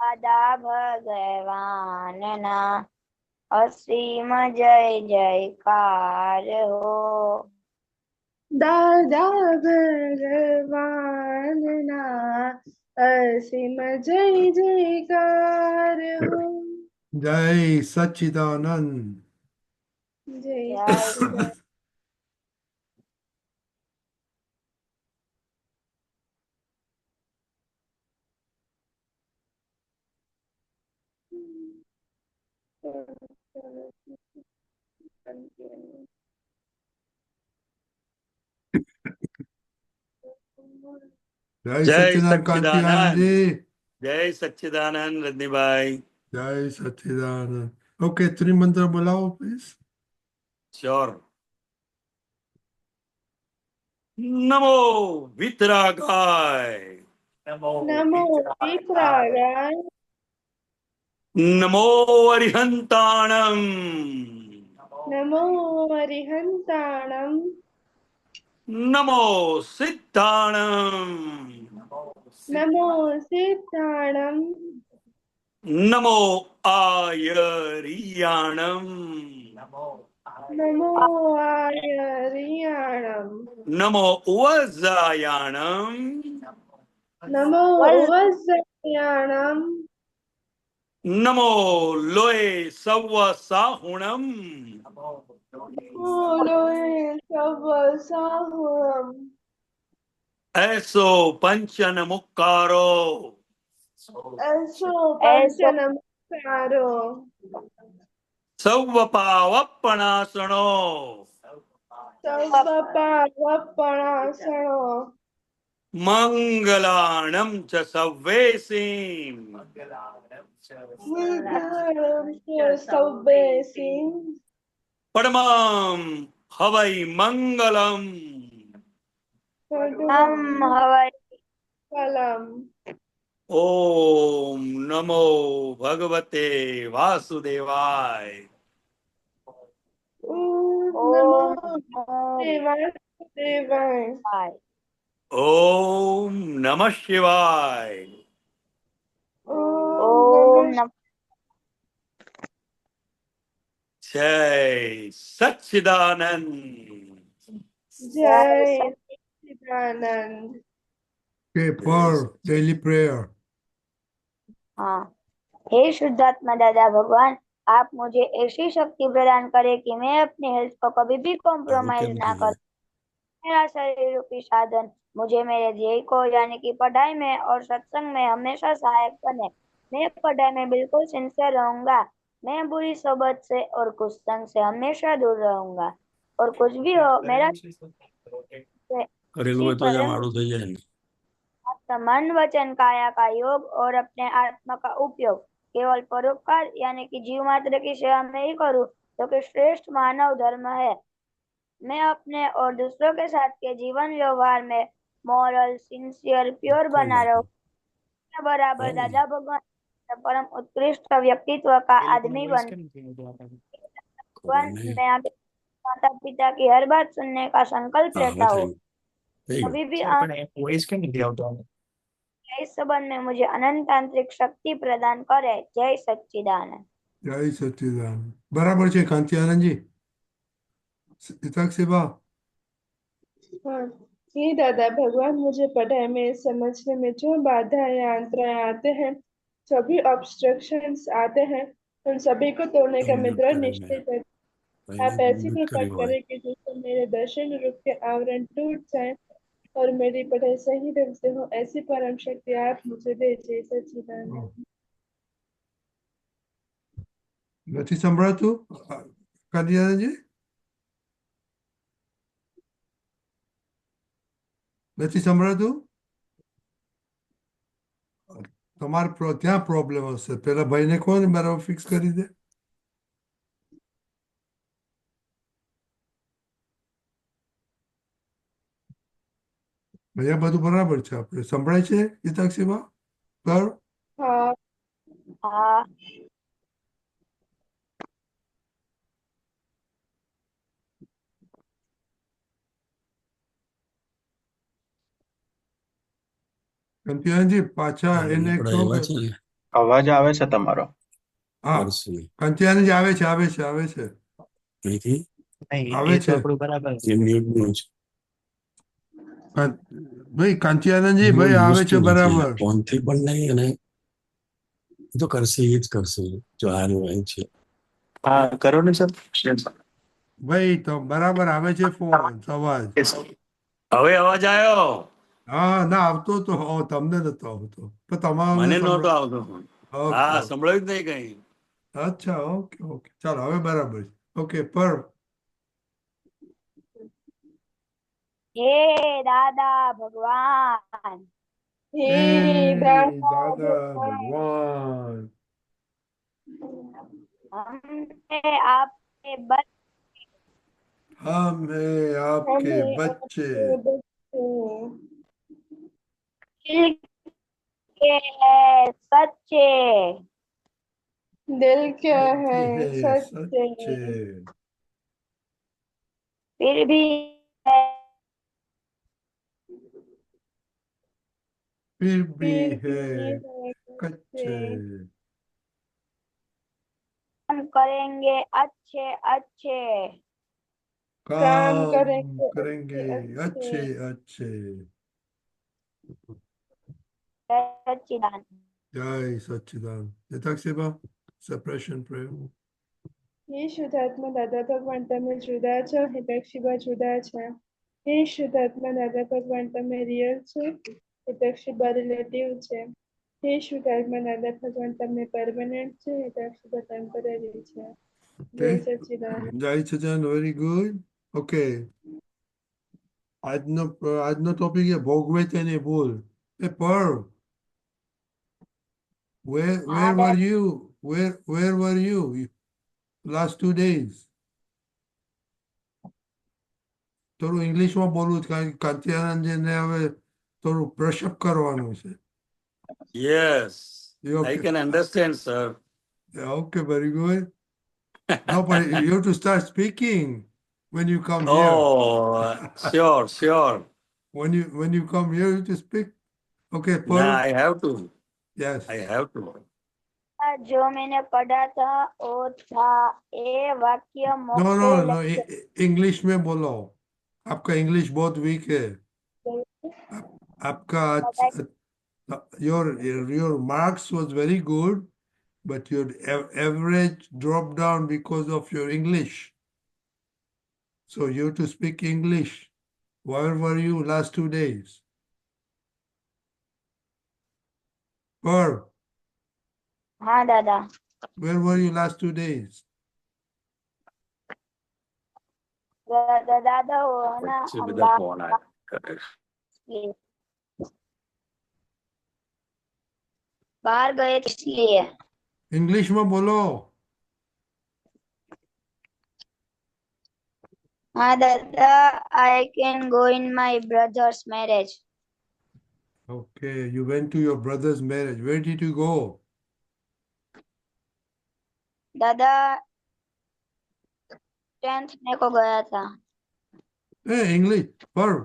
દાદા ભગવાનના અસીમ જય જયકાર હો. દાદા ભગવાનના અસીમ જય જયકાર હો. જય સચ્ચિદાનંદ. જય જય સચ્ચિદાનંદ. જય જય સચ્ચિદાનંદ સચ્ચિદાનંદ. કાંતિલાલજી. જય સચ્ચિદાનંદ રજનીભાઈ. જય સચ્ચિદાનંદ. ઓકે, ત્રિમંત્ર બોલાવો પ્લીઝ. શ્યોર. નમો વિતરાગાય. નમો વિતરાગાય. નમો અરિહંતાણમ. નમો અરિહંતાણમ. નમો સિદ્ધાણમ. નમો સિદ્ધાણમ. નમો આયરિયાણમ. નમો આયરિયાણમ. નમો ઉવજાયાણમ. નમો વજ્રયાણમ. નમો લોય સવ સાહુણમ. મૂલોએ સવ સાહુરમ. એસો પંચન મુક્કારો. એસો પંચનમસ્કારો. સૌ પાવપણાસણો. સર્વ પાપણાસણો. મંગલાણમ ચ સવ્વેસીમ. મંગળમ ચ સૌબેસી. પરમં હવૈ મંગલમ. હમ હવૈ કલમ. ઓમ નમો ભગવતે વાસુદેવાય. નમો ઓમ દેવાય દેવાય. ઓમ નમઃ શિવાય. ઓમ ઓમ નમઃ નમઃ જય સચ્ચિદાનંદ. જય સચ્ચિદાનંદ. Okay, for daily prayer. हाँ, हे शुद्धात्मा दादा भगवान, आप मुझे ऐसी शक्ति प्रदान करें कि मैं अपनी हेल्थ को कभी भी कॉम्प्रोमाइज ना कर। मेरा शरीर रूपी साधन मुझे मेरे ध्येय को यानी कि पढ़ाई में और सत्संग में हमेशा सहायक बने। मैं पढ़ाई में बिल्कुल सिंसियर रहूंगा। मैं बुरी सोबत से और कुसंग से हमेशा दूर रहूंगा। और कुछ भी हो, मेरा કરેલું હોય તો જ આમ આડું થઈ જાય ને. मन वचन काया का योग और अपने आत्मा का उपयोग केवल परोपकार यानी कि जीव मात्र की सेवा में ही करूं, जो कि श्रेष्ठ मानव धर्म है। मैं अपने और दूसरों के साथ के जीवन व्यवहार में मॉरल, सिंसियर, प्योर बना रहूं। मैं बराबर दादा भगवान के परम उत्कृष्ट व्यक्तित्व का आदमी बन। भगवान, मैं आप माता पिता की हर बात सुनने का संकल्प लेता हूँ। कभी भी इस संबंध में मुझे अनंत आंतरिक शक्ति प्रदान करे। जय सच्चिदानंद। જય સચ્ચિદાનંદ. બરાબર છે કાંતિલાલજી. હિતક સેવા. हाँ, हे दादा भगवान, मुझे पढ़ाई में समझने में जो बाधाएं अंतराय आते हैं, सभी ऑब्स्ट्रक्शंस आते हैं, उन सभी को तोड़ने का मैं दृढ़ निश्चय कर। आप ऐसी कृपा करें कि जिससे मेरे दर्शन रूप के आवरण टूट जाए और मेरी पढ़ाई सही ढंग से हो। ऐसी परम शक्ति आप मुझे दे। जय सच्चिदानंद। નથી સંભળાતું કાંતિલાલજી? નથી સંભળાતું? તમારે ત્યાં પ્રોબ્લેમ હશે. પેલા ભાઈને કહો ને બરાબર ફિક્સ કરી દે. અહીંયા બધું બરાબર છે. આપણે સંભળાય છે હિતક સેવા? કર. हाँ, हाँ, કાંતિલાલજી પાછા એને કહો કે અવાજ આવે છે તમારો. હા કરશે કંચિયાને જ આવે છે આવે છે આવે છે અહીંથી નહીં આવે એ તો છે આપણું બરાબર છે. એ મ્યુટનું છે ભાઈ કાંતિયાનંદજી બહુ ભાઈ આવે યુઝ છે ટુ નથી બરાબર ફોનથી પણ નહીં અને એ તો કરશે એ જ કરશે જો હારું અહીં છે હા કરો ને સર. ભાઈ તો બરાબર આવે છે ફોન અવાજ હવે અવાજ આવ્યો. હા ના આવતો તો તમને નતો આવતો પણ તમારો મને નહોતો સંભળાય આવતો. ઓકે હા ઓકે સંભળાયું જ નહીં કઈ. અચ્છા ઓકે ઓકે ચાલો હવે બરાબર છે ઓકે પર હે દાદા ભગવાન, હે એ દાદા દાદા ભગવાન, ભગવાન हमने आपके बच्चे हम है आपके हमें बच्चे आपके बच्चे दिल के हैं सच्चे, दिल के दिल की हैं है सच्चे, सच्चे फिर भी है फिर भी फिर है भी है कच्चे कच्चे, हम करेंगे अच्छे अच्छे, काम काम करेंगे करेंगे अच्छे अच्छे अच्छे। अच्छे सच्चिदानंद। जय सच्चिदान यथाक्षेपा separation prayer હે શુદ્ધાત્મા દાદા ભગવાન તમે જુદા છો, હિતક્ષિબા જુદા છે. હે શુદ્ધાત્મા દાદા ભગવાન તમે રિયલ છો, હિતક્ષિબા રિલેટિવ છે. હે શુદ્ધાત્મા દાદા ભગવાન તમે પરમનન્ટ છે, હિતક્ષિબા ટેમ્પરરી છે. જય okay સચ્ચિદાનંદ. જય સચ્ચિદાન very good okay આજનો ટોપિક છે ભોગવે તેની ભૂલ એ પર where हाँ were दादा। you where were you last 2 days થોડું ઇંગ્લિશમાં બોલવું છે કારણ કે કાંતિયાનંદજીને હવે થોડું બ્રશઅપ કરવાનું છે yes I okay can understand sir. okay very good no but you have to start speaking when you come here Oh, sure, sure. when you come here you have to speak okay Nah, Pearl I have to. yes I have to. जो मैंने पढ़ा था वो था ये वाक्य no मोक्षे no no लक्ष्य। English में बोलो आपका इंग्लिश बहुत वीक है आपका your marks was very good but your average dropped down because of your English so you have to speak English where were you last 2 days Pearl हाँ दादा। where were you last 2 days दादा वो है ना વચ્ચે हम બધા phone આવ્યા કરે. बाहर गए थे इसलिए। इंग्लिश में बोलो हाँ दादा I can go in my brothers marriage. okay you went to your brother's marriage where did you go दादा 10th में को गया था। hey English Pearl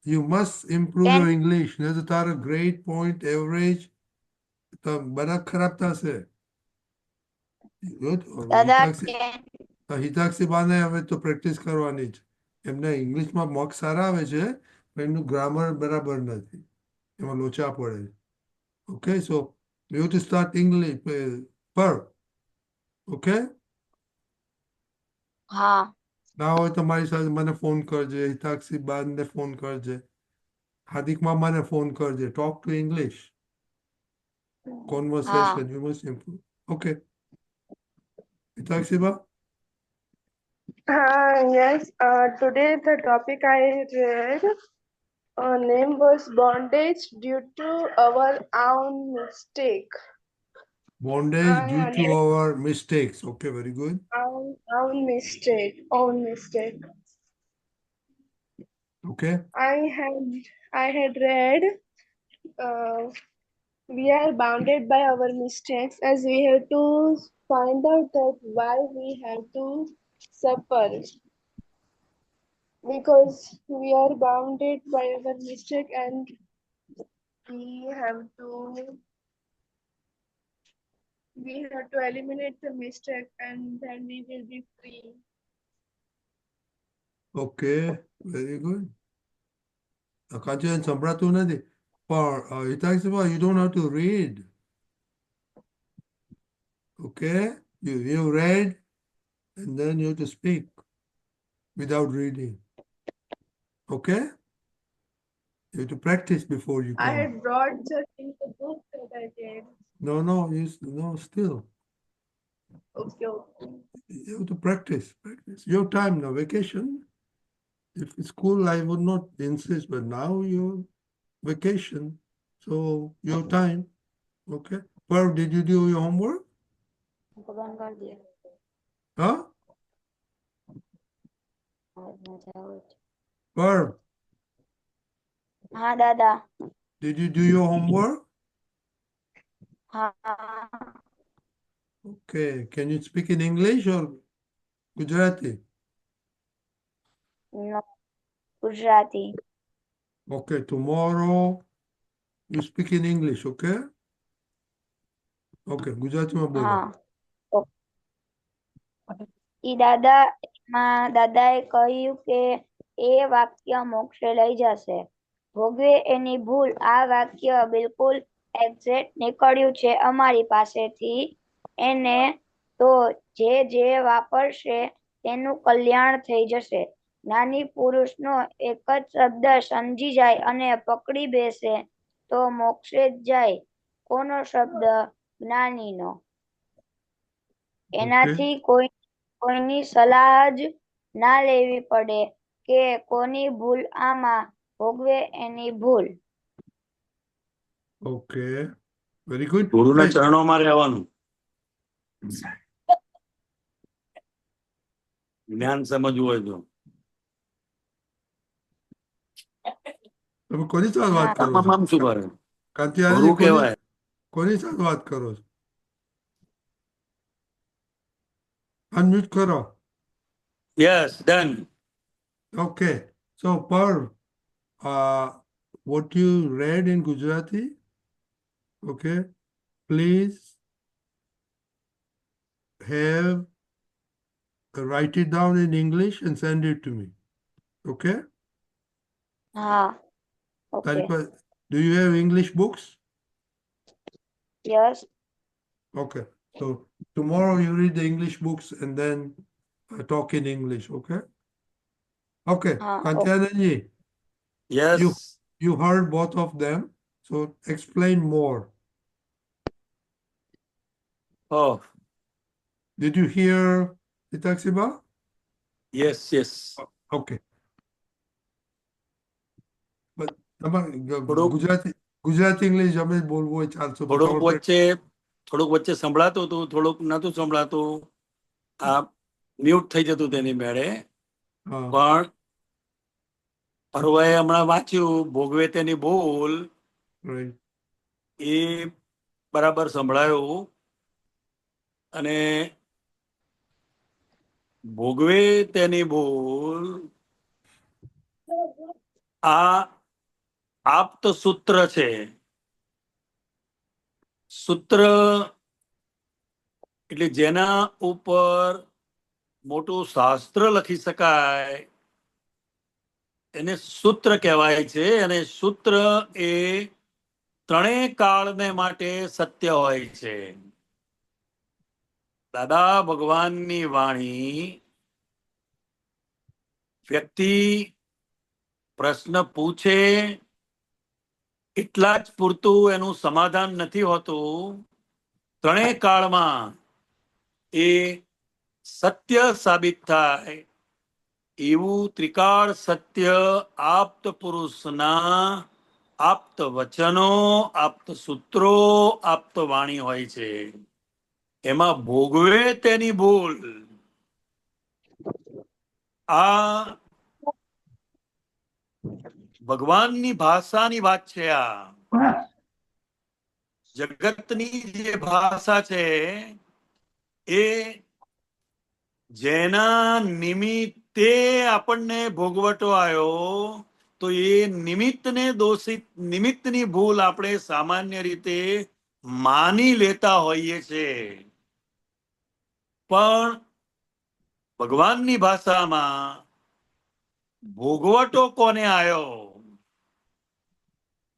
you must improve your 10th English નહીં તો તારો grade point average તો બધા ખરાબ થશે दादा હિતાક્ષી 10th હિતાક્ષી બાને હવે તો પ્રેક્ટિસ કરવાની જ એમને ઇંગ્લિશમાં માર્ક્સ સારા આવે છે પણ એમનું ગ્રામર બરાબર નથી એમાં લોચા પડે okay so you to start English પર ઓકે हाँ ના હોય તો મારી સાથે મને ફોન કરજે હિતાક્ષી બાને ફોન કરજે હાર્દિક મામાને ફોન કરજે ટોક ટુ ઇંગ્લિશ हाँ conversation you must improve okay હિતાક્ષી બા Yes, today the topic I read name was bondage due to our own mistake. bondage I due to under our mistakes okay very good own mistake. okay I had read uh, we are bounded by our mistakes as we have to find out that why we have to suffer because we are bounded by our mistake and we have to We have to eliminate the mistake and then we will be free. Okay very good. Kanchan સંભળાતું નથી પણ હિતાક્ષીબા you don't have to read. Okay, you read and then you have to speak without reading. Okay, you have to practice before you I come. had brought just in the book that I did. No, still Okay, okay. you have to practice. You have time now, vacation. If it's school, I would not insist, but now you're vacation, so you have time. Okay, Parv, did you do your homework? ભગવાન કરી દે. Huh? મજા આવે છે. Parv, હા દાદા. did you do your homework? હા. Okay, can you speak in English or Gujarati? No, Gujarati. Okay, tomorrow you speak in English, okay? Okay, Gujarati માં બોલો. હા. ઈ દાદા દાદાએ કહ્યું કે એ વાક્ય મોક્ષે લઈ જશે. ભોગવે એની ભૂલ. આ વાક્ય બિલકુલ એક્ઝેક્ટ નીકળ્યું છે અમારી પાસેથી. એને તો જે વાપરશે તેનું કલ્યાણ થઈ જશે. જ્ઞાની પુરુષનો એક જ શબ્દ સમજી જાય અને પકડી બેસે તો મોક્ષે જ જાય. કોનો શબ્દ? જ્ઞાનીનો. એનાથી કોઈની સલાહ જ ના લેવી પડે કે કોની ભૂલ આમાં. ભોગવે એની ભૂલ. Okay, very good. ગુરુના Fine. ચરણોમાં રહેવાનું. જ્ઞાન સમજવું હોય તો. તમે કોની સાથે વાત કરો છો? આમાં શું કરે? કાંતિ ગુરુ આનંદજી, કહેવાય. કોની સાથે વાત કરો છો? અનમ્યુટ કરો. Yes, done. Okay, so Parv, what you read in Gujarati, okay, please write it down in English and send it to me. Okay? હા. Okay. Tariqa, do you have English books? Yes. Okay, so tomorrow you read the English books and then talk in English, okay? Okay, હા. Kantyananji, yes. you heard both of them, so explain more. Oh, Did you hear Hitaksiba? Yes, yes. Okay. But થોડુંક- Gujarati English અમે જ બોલવું હોય ચાલશે. થોડુંક વચ્ચે સંભળાતું હતું, થોડુંક નતું સંભળાતું. આ મ્યુટ થઈ જતું તેની મેળે. હા, પણ પરવાએ હમણાં વાંચ્યું ભોગવે તેની ભૂલ, right. એ બરાબર સંભળાયું. અને ભોગવે તેની ભૂલ આ આપ્ત સૂત્ર છે. સૂત્ર એટલે જેના ઉપર મોટું શાસ્ત્ર લખી શકાય એને સૂત્ર કહેવાય છે. અને સૂત્ર એ ત્રણેય કાળને માટે સત્ય હોય છે. દાદા ભગવાનની વાણી વ્યક્તિ પ્રશ્ન પૂછે એટલા જ પૂરતું એનું સમાધાન નથી હોતું. ત્રણેય કાળમાં એ સત્ય સાબિત થાય એવું ત્રિકાળ સત્ય આપ્ત પુરુષના આપ્ત વચનો, આપ્ત સૂત્રો, આપ્ત વાણી હોય છે. એમાં ભોગવે તેની ભૂલ આ ભગવાનની ભાષાની વાત છે. આ જગતની જે ભાષા છે એ જેના નિમિત્તે આપણને ભોગવટો આવ્યો તો એ નિમિત્તની ભૂલ આપણે સામાન્ય રીતે માની લેતા હોઈએ છે, પણ ભગવાનની ભાષામાં ભોગવટો કોને આવ્યો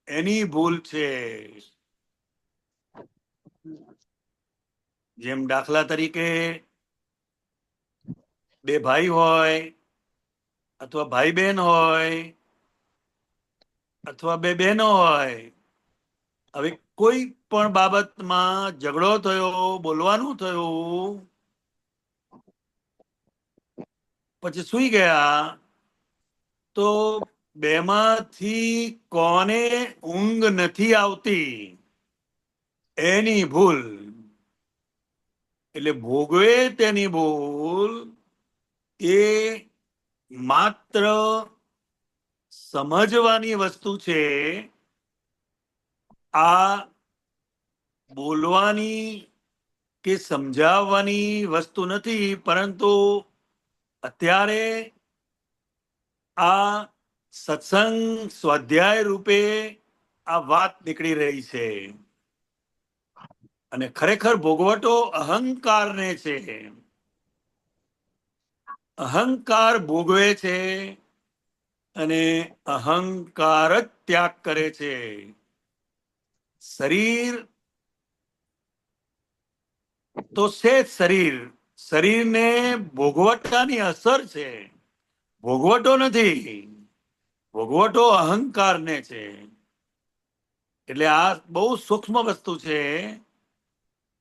એની ભૂલ છે. જેમ દાખલા તરીકે બે ભાઈ હોય અથવા ભાઈ બહેન હોય અથવા બે બહેનો હોય, હવે કોઈ પણ બાબતમાં ઝઘડો થયો, બોલવાનું થયું, પછી સૂઈ ગયા, તો બેમાંથી કોને ઊંઘ નથી આવતી એની ભૂલ. એટલે ભોગવે તેની ભૂલ એ માત્ર સમજવાની વસ્તુ છે. આ બોલવાની કે સમજાવવાની વસ્તુ નથી, પરંતુ અત્યારે આ સત્સંગ સ્વાધ્યાય રૂપે આ વાત નીકળી રહી છે. અને ખરેખર ભોગવટો અહંકારને છે. અહંકાર ભોગવે છે અને અહંકાર જ ત્યાગ કરે છે. શરીર તો છે જ શરીર, શરીરને ભોગવટાની અસર છે, ભોગવટો નથી. ભોગવટો અહંકારને છે. એટલે આ બહુ સૂક્ષ્મ વસ્તુ છે.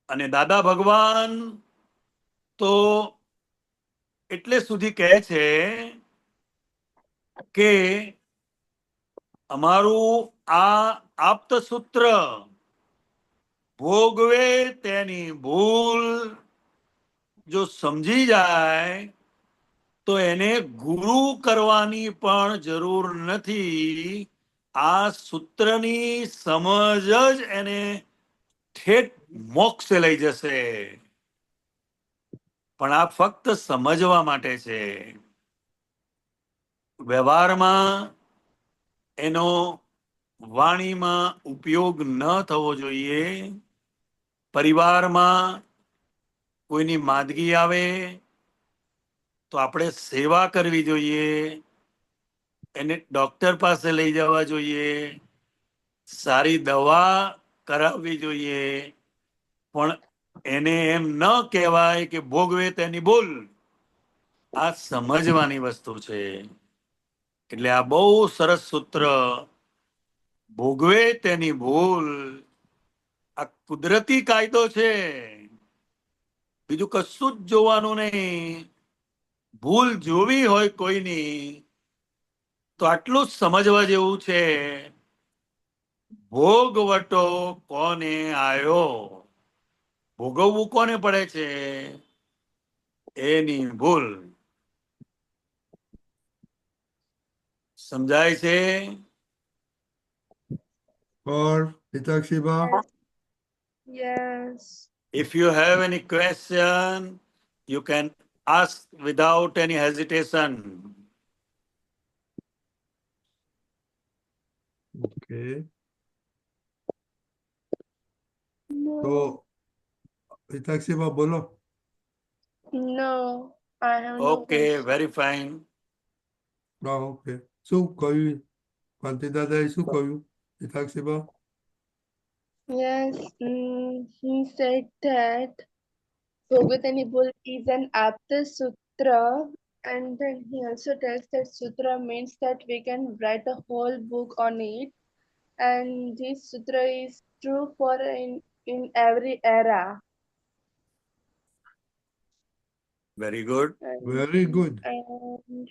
અને દાદા ભગવાન તો એટલે સુધી કહે છે કે અમારું આ આપ્ત સૂત્ર ભોગવે તેની ભૂલ જો સમજી જાય તો એને ગુરુ કરવાની પણ જરૂર નથી. આ સૂત્રની સમજ જ એને ઠેઠ મોક્ષે લઈ જશે. પણ આ ફક્ત સમજવા માટે છે. વ્યવહારમાં એનો વાણીમાં ઉપયોગ ન થવો જોઈએ. પરિવારમાં કોઈની માંદગી આવે તો આપણે સેવા કરવી જોઈએ, એને ડોક્ટર પાસે લઈ જવા જોઈએ, સારી દવા કરાવવી જોઈએ, પણ એને એમ ન કહેવાય કે ભોગવે તેની ભૂલ. આ સમજવાની વસ્તુ છે. એટલે આ બહુ સરસ સૂત્ર, ભોગવે તેની ભૂલ, આ કુદરતી કાયદો છે, બીજું કશું જ જોવાનું નહીં. ભૂલ જોવી હોય કોઈની તો આટલું જ સમજવા જેવું છે, ભોગવટો કોને આવ્યો, ભોગવવું કોને પડે છે એની ભૂલ. સમજાય છે? और Hitakshi Yes. If you have any question, you can ask without any hesitation. Okay, No. तो हिताक्षी बोलो. No. I have no Okay, question. very fine. હા, ઓકે. શું કહ્યું કાંતિ દાદાએ, શું કહ્યું હિતાક્ષી? Yes. He said that Bhogatani Bull is an Apta Sutra, and then he also tells that Sutra means that we can write a whole book on it, and this Sutra is true for in every era. Very good. Very good. And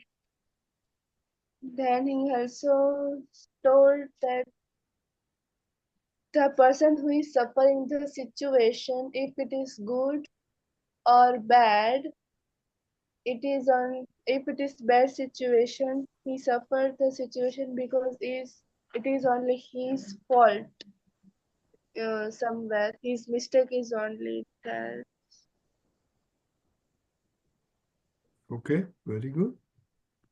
then he also told that the person who is suffering the situation, if it is good or bad, if it is bad situation, he suffered the situation because it is only his fault. Somewhere his mistake is only there. Okay, very good.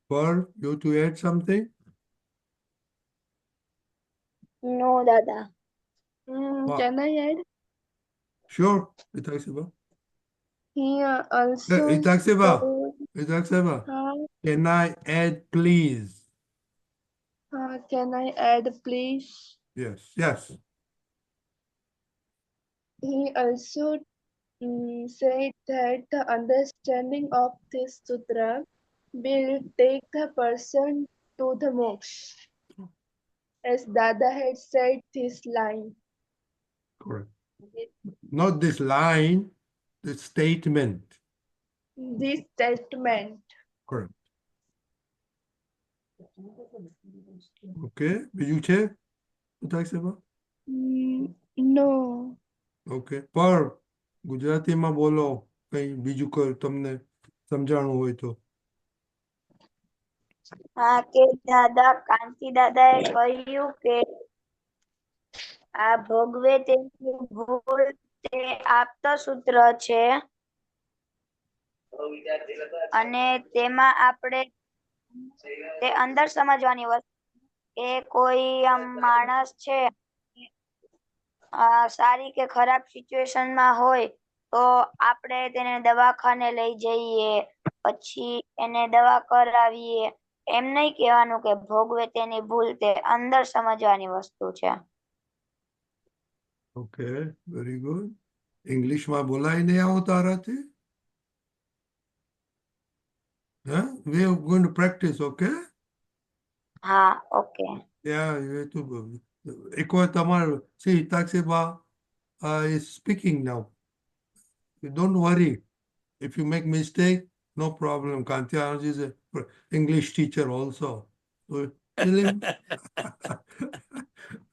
પર you to add something? No, Dada. Wow. Can I add? Sure, Itakseba. He also Itakseba, told, Itakseba, uh, can I add, please? can I add, please? Yes, yes. He also said that the understanding of this sutra will take the person to the moksha, as Dada had said this line. Correct. Not this line, the statement. This statement. Correct. Okay, બીજું છે ઉતાક્ષેપા? No. Okay, પર ગુજરાતીમાં બોલો કઈ બીજું કોઈ તમને સમજાણું હોય તો. હા, કે દાદા કાંતિ દાદાએ કહ્યું કે આ ભોગવે તેની ભૂલ તે આપતા સૂત્ર છે અને તેમાં આપણે તે અંદર સમજવાની વસ્તુ કે કોઈ આમ માણસ છે સારી કે ખરાબ સિચ્યુએશનમાં હોય તો આપણે તેને દવાખાને લઈ જઈએ, પછી એને દવા કરાવીએ. એમ નહીં કહેવાનું કે ભોગવે તેની ભૂલ, તે અંદર સમજવાની વસ્તુ છે. Okay, very good. ઇંગ્લિશમાં બોલાય નહીં આવો તારાથી? હા, we are going to practice, okay? હા, okay. Yeah, you have to. એકવાર તમારે see Itakseba is speaking now. You don't worry. If you make mistake, no problem. Kanti Anand is an English teacher also. So tell him.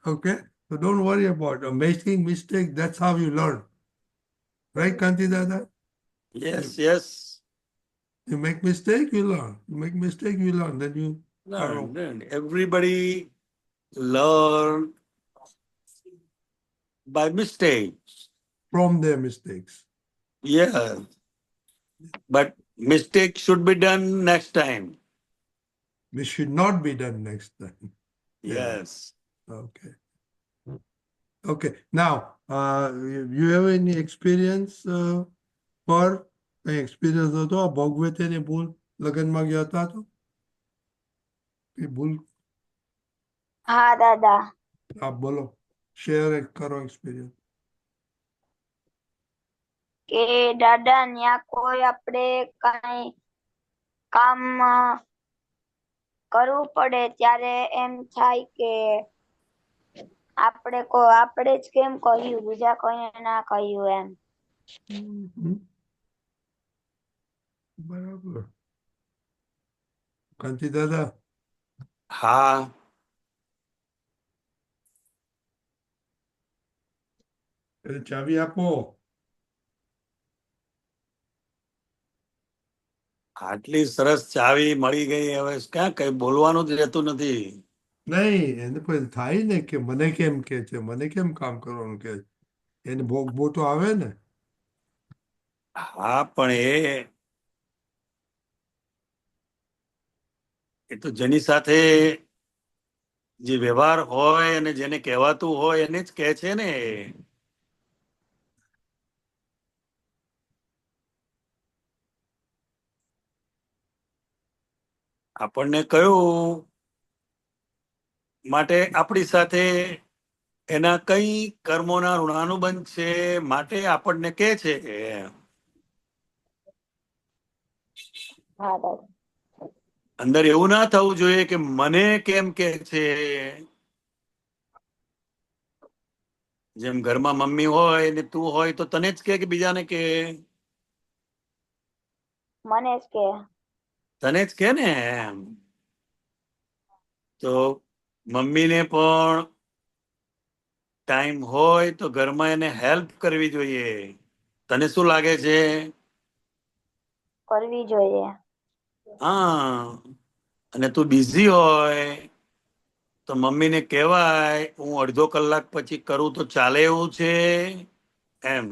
Okay? So don't worry about it. Making mistake, that's how you learn. Right, Kanti Dada? Yes, yes. You make mistake, you learn. You make mistake, you learn. Then you Learn. Everybody learn by mistakes. from their mistakes. Yeah. But mistake should be done next time. This should not be done next time. Yeah. Yes. Okay. Okay. Now, you have any experience for experience હતો આ ભોગવે તેની ભૂલ લગ્નમાં ગયા હતા તો એ ભૂલ હા દાદા. આપ બોલો શેર કરો એક્સપિરિયન્સ કે દાદા ન્યા કોઈ આપણે કઈ કામ કરવું પડે ત્યારે એમ થાય કે આપણે જ કેમ કહ્યું, બીજા કોઈને ના કહ્યું એમ. બરાબર. કાંતિ દાદા હા. ચાવી આપો. આટલી સરસ ચાવી મળી ગઈ, હવે ક્યાં કઈ બોલવાનું જ રહેતું નથી. નહીં એને પછી થાય ને કે મને કેમ કે છે, મને કેમ કામ કરવાનું કે એને ભોગવો તો આવે ને. હા, પણ એ તો જેની સાથે જે વ્યવહાર હોય અને જેને કહેવાતું હોય એને જ કહે છે ને. આપણને કયું માટે આપણી સાથે એના કઈ કર્મોના ઋણાનુબંધ છે માટે આપણને કહે છે. હા દાદા. અંદર એવું ના થવું જોઈએ કે મને કેમ કે છે. જેમ ઘરમાં મમ્મી હોય ને તું હોય તો તને જ કે બીજાને કે? મને જ કે. તને જ કે ને. એમ તો મમ્મીને પણ ટાઈમ હોય તો ઘરમાં એને હેલ્પ કરવી જોઈએ. તને શું લાગે છે? કરવી જોઈએ. હા, અને તું બિઝી હોય તો મમ્મીને કહેવાય હું અડધો કલાક પછી કરું તો ચાલે એવું છે એમ.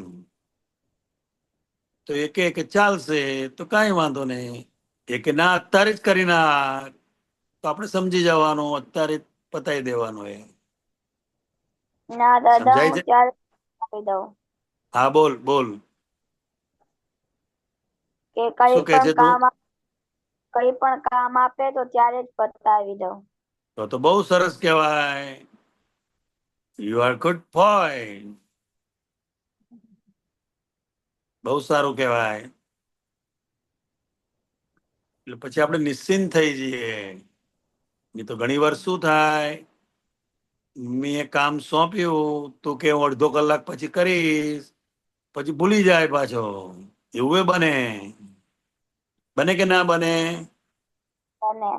તો એ કે ચાલશે તો કાંઈ વાંધો નહીં. એ કે ના અત્યારે જ કરી નાખ, તો આપણે સમજી જવાનું અત્યારે પતાવી દેવાનું. ના દાદા, સમજાય હું છે? ત્યારે આપી દઉં હા, બોલ બોલ. કે કઈ શું કે પણ છે તું? કઈ પણ કામ આપે તો ત્યારે જ પતાવી દઉં. તો બહુ સરસ કહેવાય. You are good boy. બહુ સારું કહેવાય. એટલે પછી આપણે નિશ્ચિંત થઈ જઈએ. નહીં તો ઘણી વાર શું થાય, મેં કામ સોંપ્યું તું કે હું અડધો કલાક પછી કરીશ, પછી ભૂલી જાય પાછો. એવું એ બને? બને કે ના બને? અને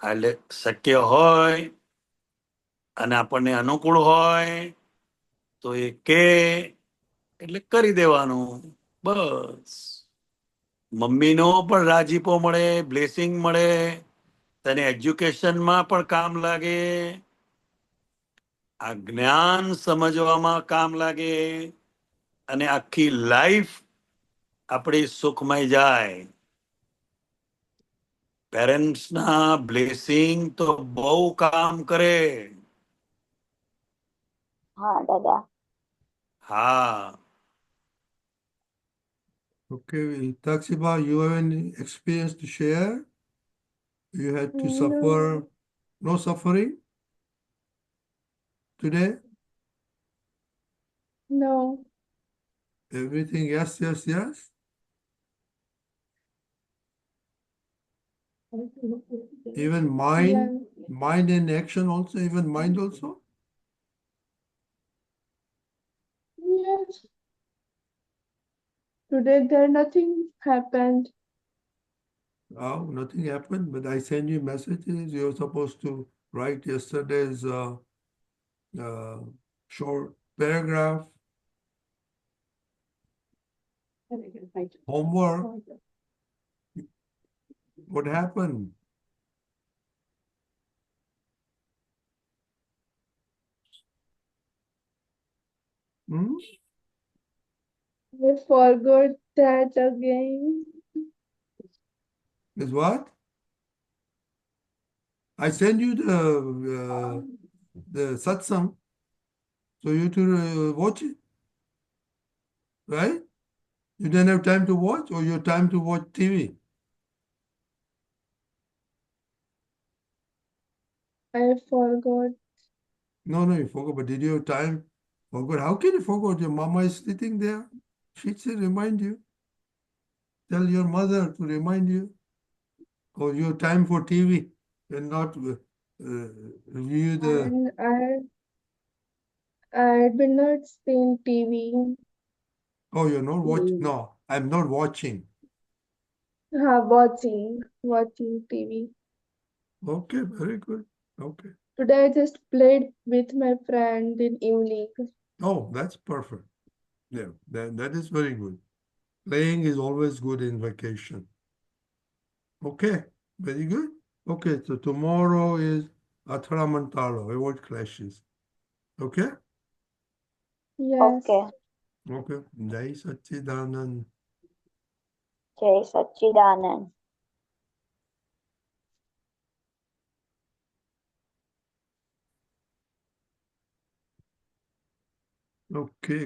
એટલે શક્ય હોય અને આપણને અનુકૂળ હોય તો એ કે એટલે કરી દેવાનું. બસ. મમ્મીનો પણ રાજીપો મળે, બ્લેસિંગ મળે, તને એજ્યુકેશનમાં પણ કામ લાગે, આ જ્ઞાન સમજવામાં કામ લાગે, અને આખી લાઈફ આપણી સુખમય જાય. પેરેન્ટ્સના બ્લેસિંગ તો બહુ કામ કરે. હા દાદા. હા. Okay, Taksiba, you have any experience to share? You had to No, suffer, no suffering today? no. Everything, yes, yes, yes? Even Yeah. mind and action also, even mind also? Yes. Today there nothing happened. Oh, nothing happened, but I send you messages. You're supposed to write yesterday's short paragraph, homework. What happened? Hmm? I forgot that again. Is what? I send you the satsang, so you to watch it, right? You didn't have time to watch, or you have time to watch TV? I forgot. No, you forgot. But did you have time? Forgot. How can you forget? Your mama is sitting there. She should remind you. Tell your mother to remind you. Or you have time for TV and not review the. And I will not see TV. Oh, you're not watching? No, I'm not watching. Watching TV. Okay, very good. Okay. Today I just played with my friend in evening. Oh, that's perfect. Yeah, that is very good. Playing is always good in vacation. Okay, very good. Okay, so tomorrow is Atharamantalo, avoid clashes. Okay? Yes. Okay. Okay. Jai Satchidanand. જય સચ્ચિદાનંદ. Okay,